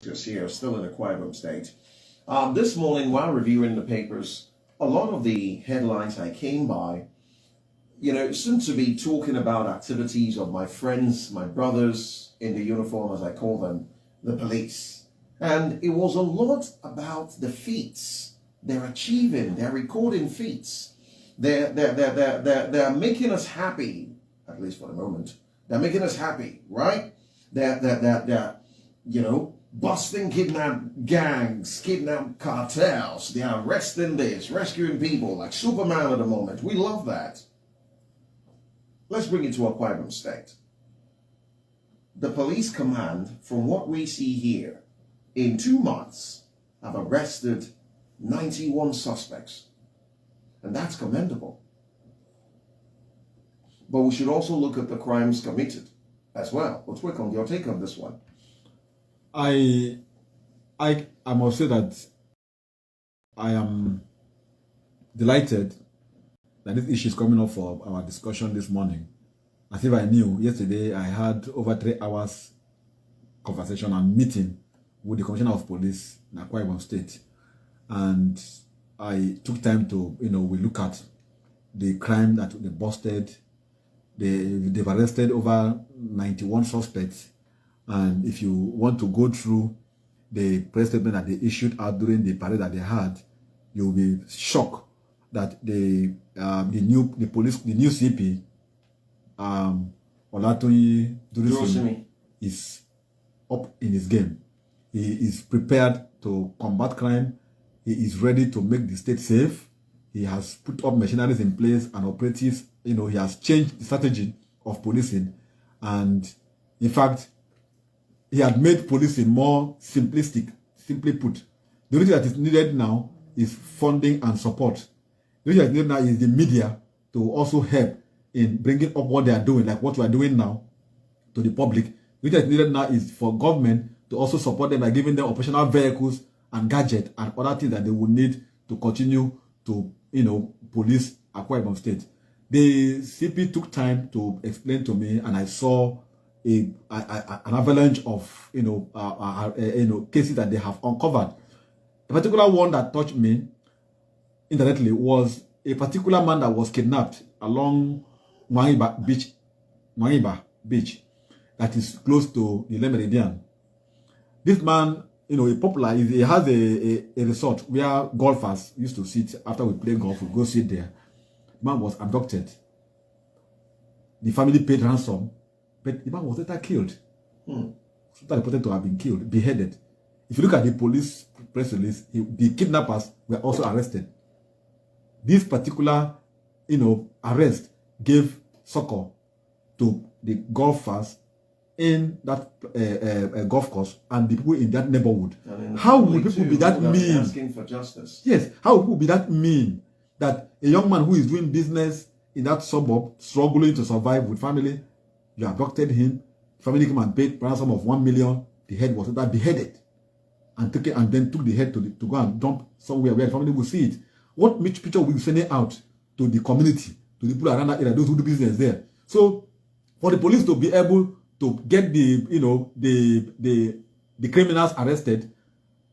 Just here, still in Akwa Ibom State. This morning, while reviewing the papers, a lot of the headlines I came by, seem to be talking about activities of my friends, my brothers in the uniform, as I call them, the police. And it was a lot about the feats they're achieving, they're recording feats. They're making us happy, at least for the moment. They're making us happy, right? They're busting kidnap gangs, kidnap cartels. They are arresting this, rescuing people like Superman at the moment. We love that. Let's bring it to Akwa Ibom State. The police command, from what we see here, in 2 months, have arrested 91 suspects. And that's commendable. But we should also look at the crimes committed as well. Let's work on your take on this one. I must say that I am delighted that this issue is coming up for our discussion this morning. As if I knew, yesterday I had over 3 hours conversation and meeting with the Commissioner of Police in Akwa Ibom State. And I took time to, we look at the crime that they busted. They've arrested over 91 suspects. And if you want to go through the press statement that they issued out during the parade that they had, you'll be shocked that the new CP, Olatunji Durisimi, is up in his game. He is prepared to combat crime. He is ready to make the state safe. He has put up machineries in place and operatives. He has changed the strategy of policing. And in fact, he had made policing more simplistic. Simply put, the only thing that is needed now is funding and support. The only thing that is needed now is the media to also help in bringing up what they are doing, like what we are doing now, to the public. The only thing that is needed now is for government to also support them by giving them operational vehicles and gadgets and other things that they will need to continue to, police Akwa Ibom State. The CP took time to explain to me, and I saw an avalanche of cases that they have uncovered. A particular one that touched me indirectly was a particular man that was kidnapped along Mwaiba Beach, that is close to the Le Meridian. This man, he has a resort where golfers used to sit after we play golf. We go sit there. The man was abducted. The family paid ransom. But the man was later killed. So reported to have been killed, beheaded. If you look at the police press release, the kidnappers were also arrested. This particular, arrest gave succor to the golfers in that golf course and the people in that neighborhood. How would people be that mean? Asking for justice. Yes. How would people be that mean that a young man who is doing business in that suburb, struggling to survive with family, you abducted him, family came and paid ransom of 1 million, the head was later beheaded and took it, and then took the head to go and dump somewhere where the family will see it. What picture will be sending out to the community, to the people around that area, those who do business there? So for the police to be able to get the criminals arrested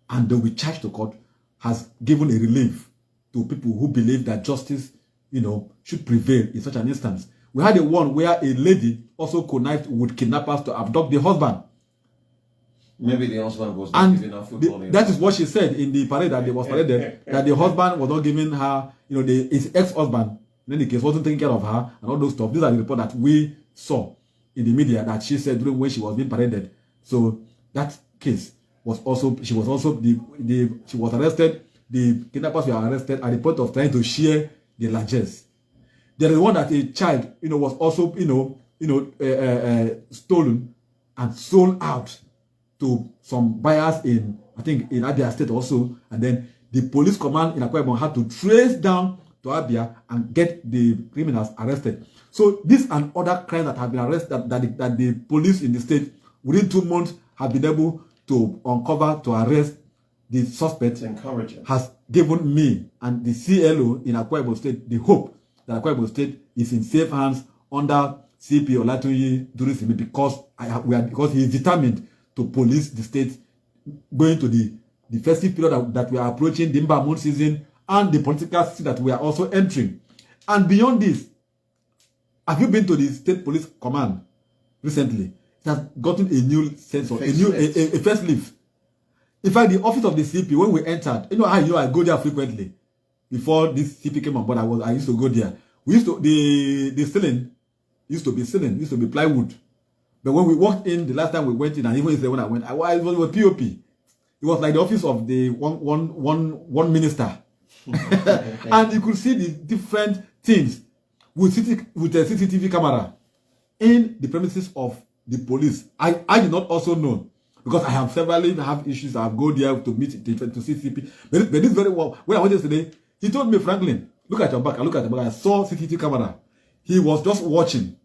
and they will be charged to court has given a relief to people who believe that justice, should prevail in such an instance. We had a one where a lady also connived with kidnappers to abduct the husband. Maybe the husband was not giving her football. That is what she said in the parade that they was paraded, that the husband was not giving her, his ex-husband, in any case, wasn't taking care of her and all those stuff. These are the reports that we saw in the media that she said during when she was being paraded. So that case was also, she was arrested. The kidnappers were arrested at the point of trying to share the largesse. There is one that a child, was also, stolen and sold out to some buyers in, I think, in Abia State also. And then the police command in Akwa Ibom had to trace down to Abia and get the criminals arrested. So this and other crimes that have been arrested, that the police in the state within 2 months have been able to uncover, to arrest the suspect, has given me and the CLO in Akwa Ibom State the hope that Akwa Ibom State is in safe hands under CP Olatunji Durisimi because he is determined to police the state going to the festive period that we are approaching, the Mba moon season, and the political season that we are also entering. And beyond this, have you been to the State Police Command recently? It has gotten a new sense of a facelift. In fact, the office of the CP, when we entered, I go there frequently. Before this CP came on board, I used to go there. We used to the ceiling used to be plywood. But when we walked in the last time we went in, and even when I went, it was POP. It was like the office of the one minister. And you could see the different things with a CCTV camera in the premises of the police. I did not also know, because I have severally have issues. I have go there to meet to see CP. But this very well, when I went yesterday, he told me, Franklin, look at your back. I look at your back. I saw CCTV camera. He was just watching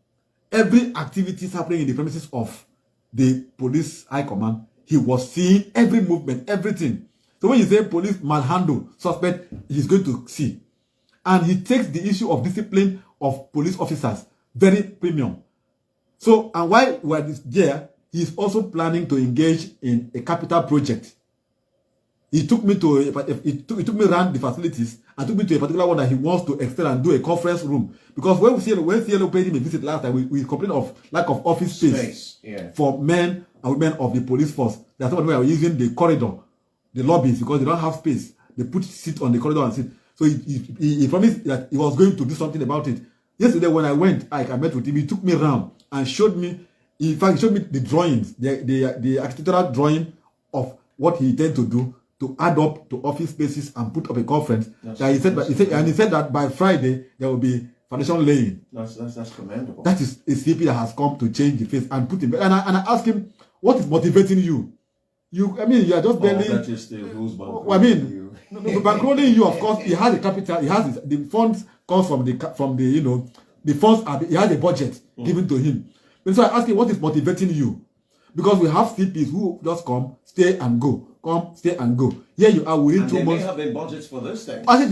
every activity happening in the premises of the police high command. He was seeing every movement, everything. So when you say police manhandle suspect, he's going to see. And he takes the issue of discipline of police officers very premium. So, and while we're there, he's also planning to engage in a capital project. He took me around the facilities and took me to a particular one that he wants to extend and do a conference room. Because when CLO paid him a visit last time, we complained of lack of office space for men and women of the police force. That's why we are using the corridor, the lobbies, because they don't have space. They put seat on the corridor and sit. So he promised that he was going to do something about it. Yesterday when I went, I met with him, he took me around and showed me, in fact, he showed me the drawings, the architectural drawing of what he intended to do to add up to office spaces and put up a conference. He said that by Friday there will be foundation laying. That's commendable. That is a CP that has come to change the face and put him. And I asked him, what is motivating you? You are just barely. That is the rules bankrolling you. Of course, he has a capital. He has the funds comes from the the funds. He has a budget given to him. And so I asked him, what is motivating you? Because we have CPs who just come, stay and go. Come, stay and go. Here you are within 2 months. They have their budgets for this thing. I think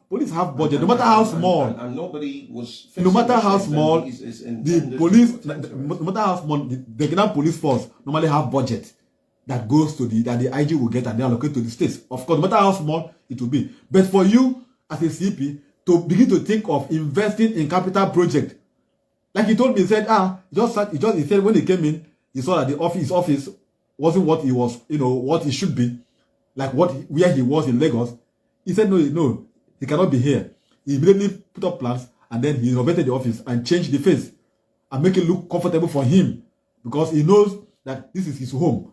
police have budget, no matter how small. And nobody was. No matter how small, the police, no matter how small, the Ghana police force normally have budget that goes to that the IG will get and they allocate to the states. Of course, no matter how small it will be. But for you as a CP to begin to think of investing in capital project, like he told me, he said, he said when he came in, he saw that his office wasn't what he was, what it should be, like where he was in Lagos. He said, no, he cannot be here. He immediately put up plans and then he renovated the office and changed the face and make it look comfortable for him, because he knows that this is his home.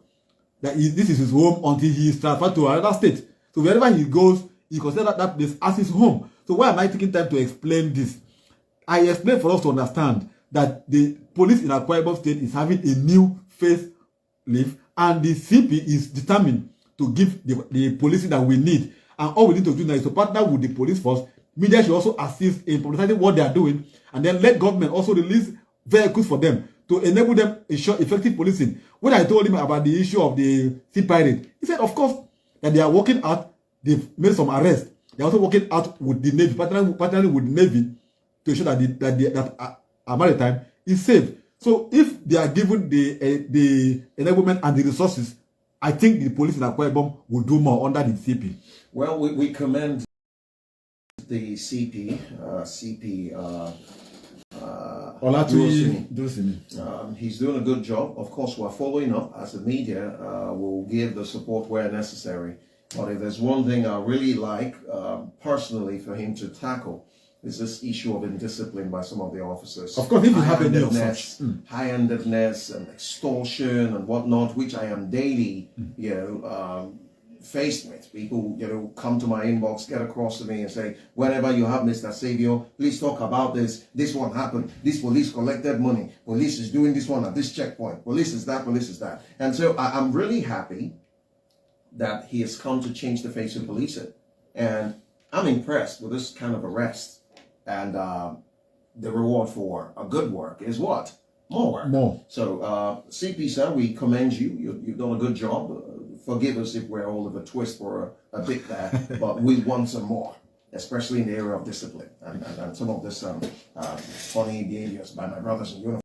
This is his home until he is transferred to another state. So wherever he goes, he considers that place as his home. So why am I taking time to explain this? I explained for us to understand that the police in Akwa Ibom State is having a new facelift, and the CP is determined to give the policing that we need. And all we need to do now is to partner with the police force. Media should also assist in publicizing what they are doing, and then let government also release vehicles for them to enable them ensure effective policing. When I told him about the issue of the sea pirate, he said, of course, that they are working out, they've made some arrests. They're also working out with the Navy, partnering with the Navy to ensure that our maritime is safe. So if they are given the enablement and the resources, I think the police in Akwa Ibom will do more under the CP. Well, we commend the CP, he's doing a good job. Of course, we're following up as the media. Will give the support where necessary. But if there's one thing I really like personally for him to tackle, is this issue of indiscipline by some of the officers. Of course, if you have any of such. High-handedness and extortion and whatnot, which I am daily, faced with. People, come to my inbox, get across to me and say, whenever you have Mr. Savior, please talk about this. This one happened. This police collected money. Police is doing this one at this checkpoint. Police is that, police is that. And so I'm really happy that he has come to change the face of policing. And I'm impressed with this kind of arrest. And the reward for a good work is what? More work. More. So, CP, sir, we commend you. You've done a good job. Forgive us if we're all of a twist for a bit there, but we want some more, especially in the area of discipline and some of this funny behaviors by my brothers in uniform.